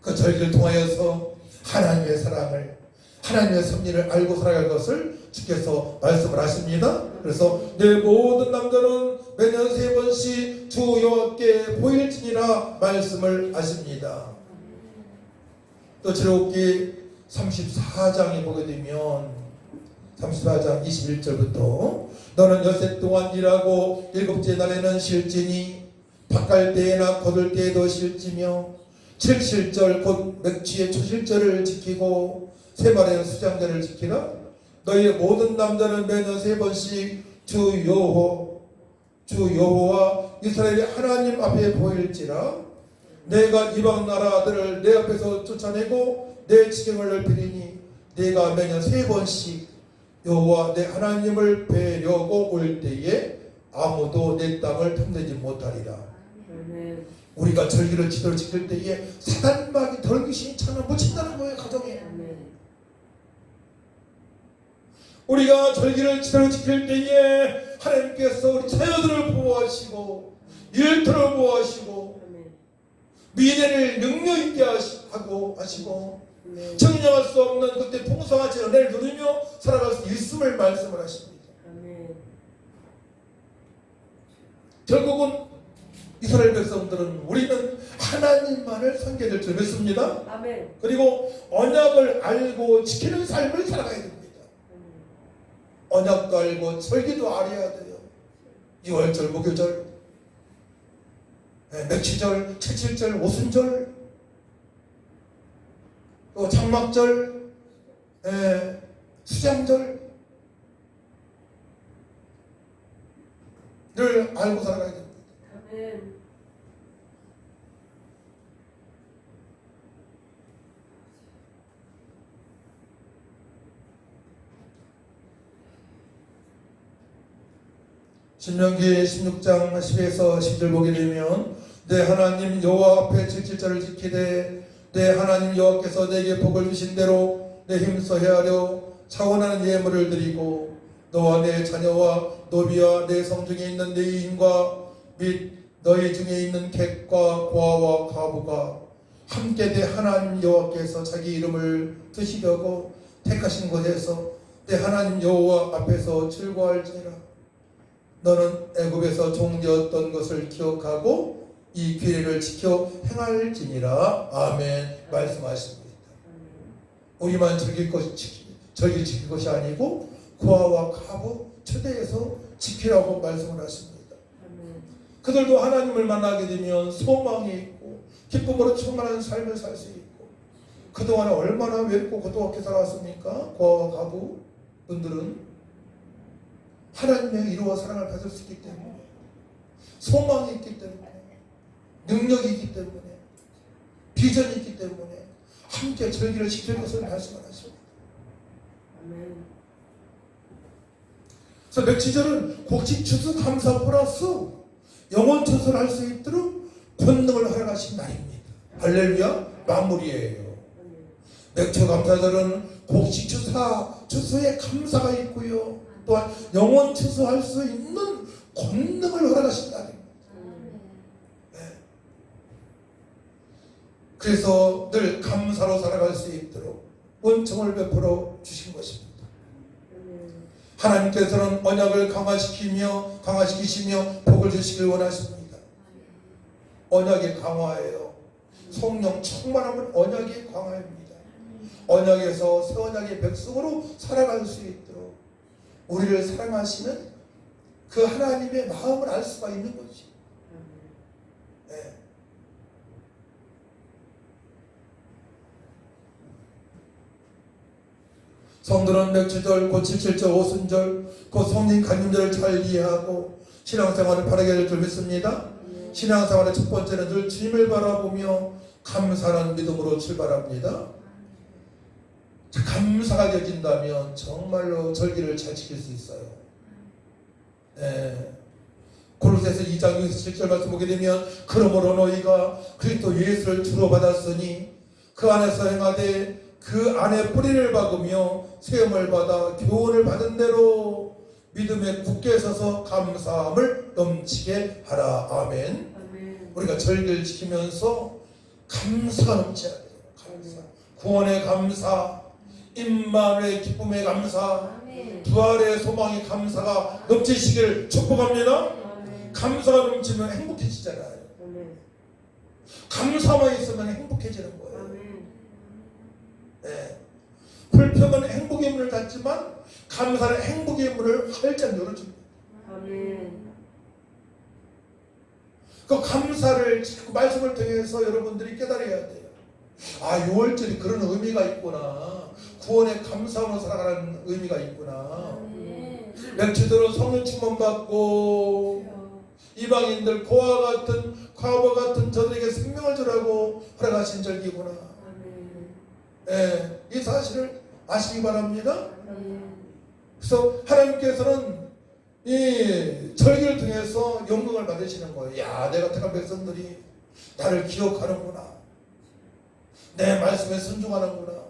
그 절기를 통하여서 하나님의 사랑을, 하나님의 섭리를 알고 살아갈 것을 주께서 말씀을 하십니다. 그래서 내 모든 남자는 매년 3번씩 주 여호와께 보일지니라 말씀을 하십니다. 또 출애굽기 34장에 보게 되면 34장 21절부터 너는 엿새 동안 일하고 7째 날에는 쉴지니 밭갈 때에나 거둘 때에도 쉴지며 7실절 곧 맥주의 초실절을 지키고 세발의 수장절을 지키라. 너희의 모든 남자는 매년 3번씩 주 여호와 이스라엘의 하나님 앞에 보일지라. 내가 이방 나라들을 내 앞에서 쫓아내고 내 지경을 넓히리니 내가 매년 3번씩 여호와 내 하나님을 뵈려고 올 때에 아무도 내 땅을 탐내지 못하리라. 우리가 절기를 제대로 지킬 때에 사단마귀 덜귀신이 창을 못 친다는 거예요. 가정에. 우리가 절기를 제대로 지킬 때에 하나님께서 우리 자녀들을 보호하시고 일터를 보호하시고 미래를 능력 있게 하시고 정령할 수 없는 그때 풍성하지 은혜를 누리며 살아갈 수 있음을 말씀을 하십니다. 결국은 이스라엘 백성들은 우리는 하나님만을 섬겨야 될 줄 믿습니다. 아멘. 그리고 언약을 알고 지키는 삶을 살아가야 됩니다. 언약도 알고 절기도 알아야 돼요. 6월절, 목요절, 맥주절, 칠칠절, 오순절, 또 장막절, 수장절을 알고 살아가야 됩니다. 아멘. 신명기 16장 10에서 10절 보게 되면 내 하나님 여호와 앞에 칠칠절을 지키되 내 하나님 여호와께서 내게 복을 주신 대로 내 힘써 헤아려 차원하는 예물을 드리고 너와 내 자녀와 노비와 내 성중에 있는 내 이인과 및 너희 중에 있는 객과 고아와 과부가 함께 내 하나님 여호와께서 자기 이름을 드시려고 택하신 곳에서 내 하나님 여호와 앞에서 즐거워할지니라. 너는 애굽에서 종되었던 것을 기억하고 이 규례를 지켜 행할지니라. 아멘. 말씀하십니다. 우리만 즐길 것이 아니고 고아와 과부 초대해서 지키라고 말씀을 하십니다. 그들도 하나님을 만나게 되면 소망이 있고 기쁨으로 충만한 삶을 살 수 있고, 그동안에 얼마나 외롭고 고독하게 살았습니까? 고아와 과부 분들은 하나님의 이루어 사랑을 받을 수 있기 때문에, 소망이 있기 때문에, 능력이 있기 때문에, 비전이 있기 때문에 함께 절기를 지킬 것을 말씀하십니다. 그래서 맥주절은 곡식 추수 감사 플러스 영혼 추수를 할 수 있도록 권능을 허락하신 날입니다. 할렐루야. 마무리예요. 맥주 감사절은 곡식 추수에 감사가 있고요, 또한 영혼 추수할 수 있는 권능을 허락하신 날입니다. 네. 그래서 늘 감사로 살아갈 수 있도록 은총을 베풀어 주신 것입니다. 하나님께서는 언약을 강화시키시며 복을 주시길 원하십니다. 언약의 강화예요. 성령 충만함은 언약의 강화입니다. 언약에서 새 언약의 백성으로 살아갈 수 있도록 우리를 사랑하시는 그 하나님의 마음을 알 수가 있는 거지. 네. 성도는 맥주절, 곧 칠칠절, 오순절, 곧 성령 간임절을 잘 이해하고 신앙생활을 바르게 될 줄 믿습니다. 신앙생활의 첫 번째는 늘 주님을 바라보며 감사하는 믿음으로 출발합니다. 감사가 되어진다면 정말로 절기를 잘 지킬 수 있어요. 골로새서 2장 6절 말씀 보게 되면 그러므로 너희가 그리스도 예수를 주로 받았으니 그 안에서 행하되 그 안에 뿌리를 박으며 세움을 받아 교훈을 받은 대로 믿음에 굳게 서서 감사함을 넘치게 하라. 아멘. 아멘. 우리가 절기를 지키면서 감사가 넘쳐야 돼요. 감사. 구원의 감사, 임만의 기쁨의 감사, 아멘. 부활의 소망의 감사가 넘치시기를 축복합니다. 아멘. 감사가 넘치면 행복해지잖아요. 아멘. 감사만 있으면 행복해지는 거예요. 아멘. 네. 불평은 행복의 문을 닫지만 감사는 행복의 문을 활짝 열어줍니다. 아멘. 그 감사를 자꾸 말씀을 통해서 여러분들이 깨달아야 돼요. 아, 6월절이 그런 의미가 있구나. 구원에 감사하며 살아가는 의미가 있구나. 아멘. 며칠들은 성령 충만 받고 이방인들 고아 같은 과부 같은 저들에게 생명을 주라고 허락하신 절기구나. 아멘. 예, 이 사실을 아시기 바랍니다. 아멘. 그래서 하나님께서는 이 절기를 통해서 영광을 받으시는 거예요. 야, 내가 택한 백성들이 나를 기억하는구나. 내 말씀에 순종하는구나.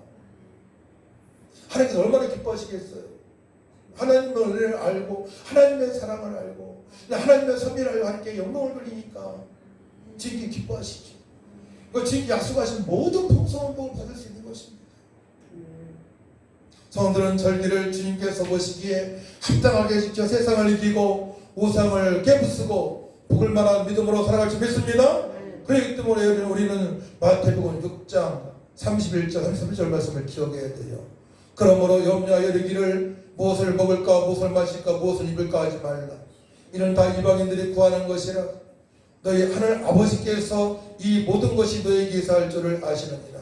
하나님께서 얼마나 기뻐하시겠어요. 하나님의 은혜를 알고 하나님의 사랑을 알고 하나님의 섭리를 알고 하나님께 영광을 돌리니까 주님께 기뻐하시죠. 그 주님께 약속하신 모든 풍성한 복을 받을 수 있는 것입니다. 성들은 절기를 주님께서 보시기에 합당하게 지켜 세상을 이기고 우상을 깨부수고 복을 만한 믿음으로 살아갈 줄 믿습니다. 그렇기 때문에 우리는 마태복음 6장 31절 33절 말씀을 기억해야 돼요. 그러므로 염려하여 이르기를 무엇을 먹을까 무엇을 마실까 무엇을 입을까 하지 말라. 이는 다 이방인들이 구하는 것이라. 너희 하늘 아버지께서 이 모든 것이 너에게 있어야 할 줄을 아시느니라.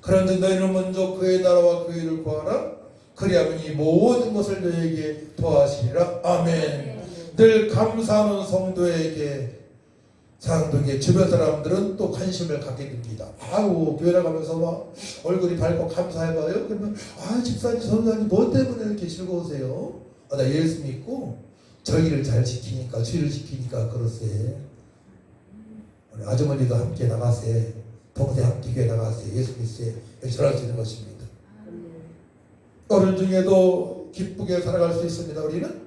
그런데 너희는 먼저 그의 나라와 그의 일을 구하라. 그리하면 이 모든 것을 너희에게 더하시리라. 아멘. 늘 감사하는 성도에게 사람들에게 주변 사람들은 또 관심을 갖게 됩니다. 아우, 교회 나가면서 막 얼굴이 밝고 감사해봐요. 그러면 아, 집사님 선사님 뭐 때문에 이렇게 즐거우세요? 아, 나 예수 믿고 절기를 잘 지키니까 주일을 지키니까 그러세요. 우리 아주머니도 함께 나가세요. 동생 함께 교회 나가세요. 예수 믿으세요. 이렇게 전할 수 있는 것입니다. 어른 중에도 기쁘게 살아갈 수 있습니다. 우리는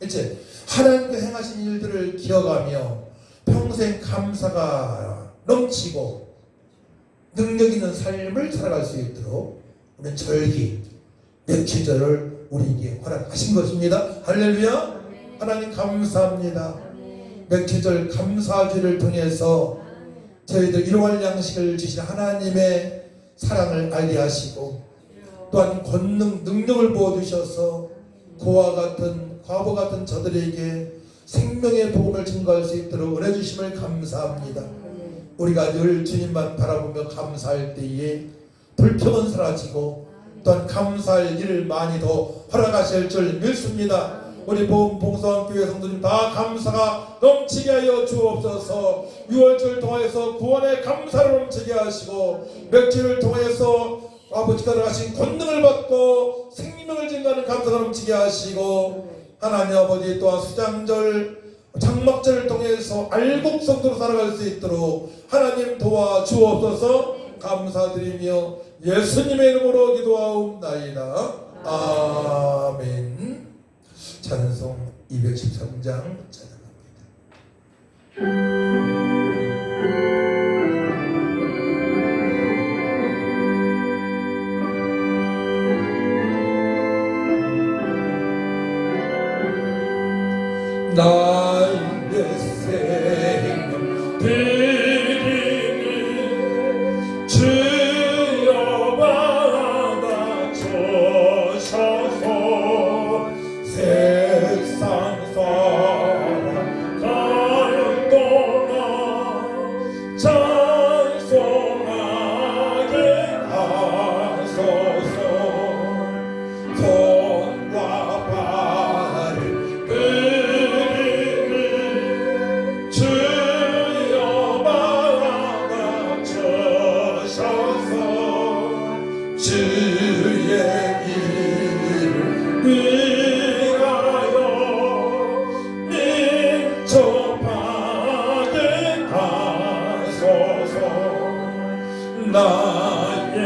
이제 하나님께 행하신 일들을 기억하며 평생 감사가 넘치고 능력 있는 삶을 살아갈 수 있도록 우리는 절기, 며칠절을 우리에게 허락하신 것입니다. 할렐루야. 하나님 감사합니다. 며칠절 감사주를 통해서 저희들 일용할 양식을 주신 하나님의 사랑을 알게 하시고 또한 권능, 능력을 부어주셔서 고아 같은 과부 같은 저들에게 생명의 복음을 증거할 수 있도록 은혜 주심을 감사합니다. 우리가 늘 주님만 바라보며 감사할 때에 불평은 사라지고 또한 감사할 일을 많이 더 허락하실 줄 믿습니다. 우리 봉사원교회 성도님 다 감사가 넘치게 하여 주옵소서. 6월절 통해서 구원의 감사를 넘치게 하시고 며칠을 통해서 아버지가 하신 권능을 받고 생명을 증가하는 감사가 넘치게 하시고 하나님 아버지 또한 수장절 장막절을 통해서 알곡성도로 살아갈 수 있도록 하나님 도와주옵소서. 감사드리며 예수님의 이름으로 기도하옵나이다. 아멘. 찬송 213장 찬양합니다. 나의 생명 드리니 주여 받아 주셔서 세상 사람 가는 동안 찬송하게 하소서. 손과 발을 주여 받아 주셔서 주의 일을 위하여 민첩하게 하소서. 나의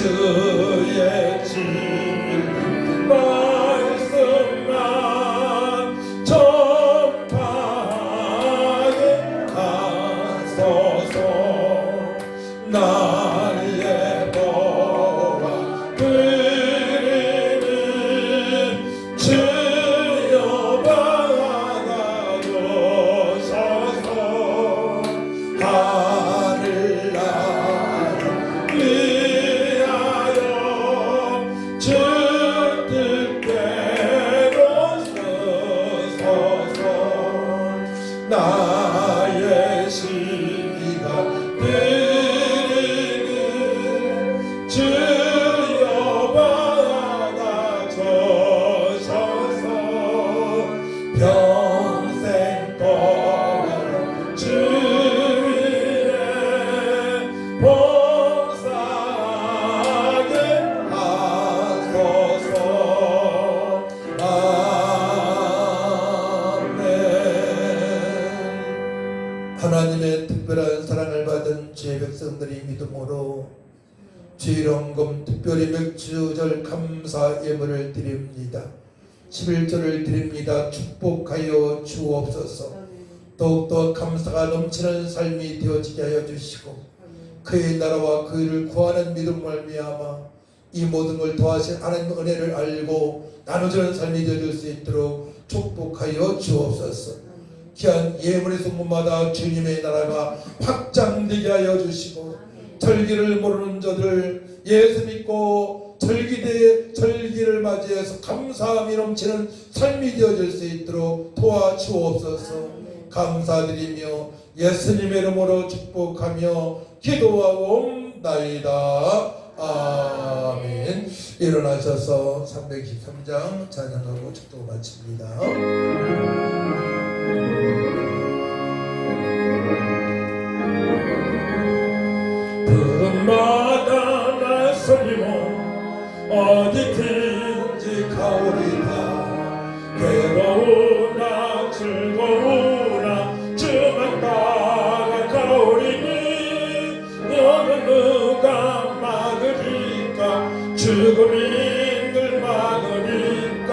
주의 진리 말씀만 전파하게 하소서. 나의 보아 드리는 주여 받아주소서. 하늘나라 위하여 주 뜻대로 쓰소서. 나의 시기가 드리는 주여 받아주소서. 평생 동안 주 위에 봉사하게 하소서. 아멘. 하나님의 특별한 사랑을 받은 주의 백성들이 믿음으로 주일원금 특별히 맥주절 감사 예물을 드립니다. 11조를 드립니다. 축복하여 주옵소서. 더욱더 감사가 넘치는 삶이 되어지게 하여 주시고 그의 나라와 그를 구하는 믿음을 말미암아 이 모든 걸 도하신 하나님의 은혜를 알고 나눠주는 삶이 되어질 수 있도록 축복하여 주옵소서. 귀한 예물의 성문마다 주님의 나라가 확장되게 하여 주시고 절기를 모르는 자들 예수 믿고 절기를 맞이해서 감사함이 넘치는 삶이 되어질 수 있도록 도와주옵소서. 감사드리며 예수님의 이름으로 축복하며 기도하옵나이다. 아멘. 일어나셔서 323장 찬양하고 축도 마칩니다. 부름마다 나서리모 어디든지 가오리다. 괴로우나 즐거우나 주만 따라가오리니 너는 누가 막으리까. 죽음인들 막으리까.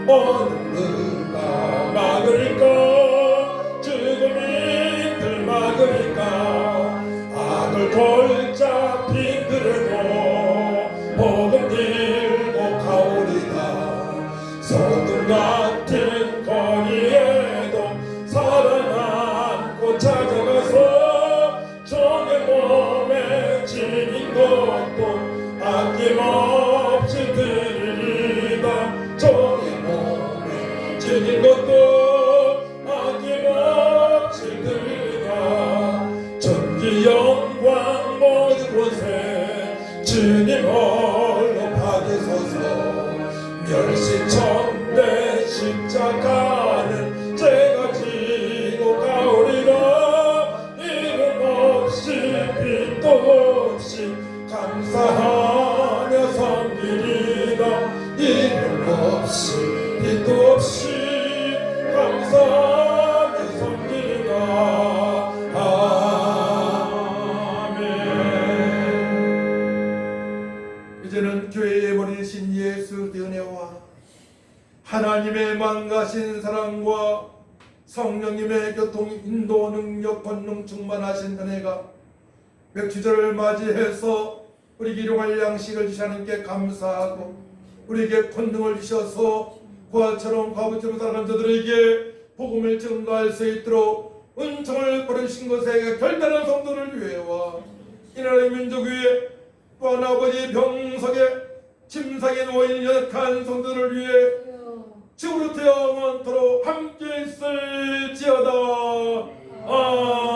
너는 누가 막으리까. 죽음인들 막으리까. 악을 골자 빈들고 복음 들고 가오리다. 소금 같은 거리에도 살아남고 찾아가서 종의 몸에 지닌 것도 아낌없이 드리리다. 종의 몸에 지닌 것도 아낌없이 드리리다. 전기 영광 모든 곳에 주님 홀로 받으소서. 멸시천대 십자가는 제가 지고 가오리라. 이름 없이 빛도 없이 감사하며 섬기리라. 이름 없이 빛도 없이 감사하며 섬기리라. 아멘. 이제는 교회의 머리신 예수 은혜와 하나님의 망가신 사랑과 성령님의 교통 인도 능력 권능 충만하신 은혜가 맥주절을 맞이해서 우리에게 일용할 양식을 주시는 게 감사하고 우리에게 권능을 주셔서 부활처럼 과부처럼 살아가는 자들에게 복음을 증거할 수 있도록 은총을 보내주신 것에 결단한 성도를 위해와 이 나라의 민족 위에 또한 아버지 병석에 침상에 누워있는 연약한 성도를 위해 지금부터 영원토록 함께 있을지어다. 아멘.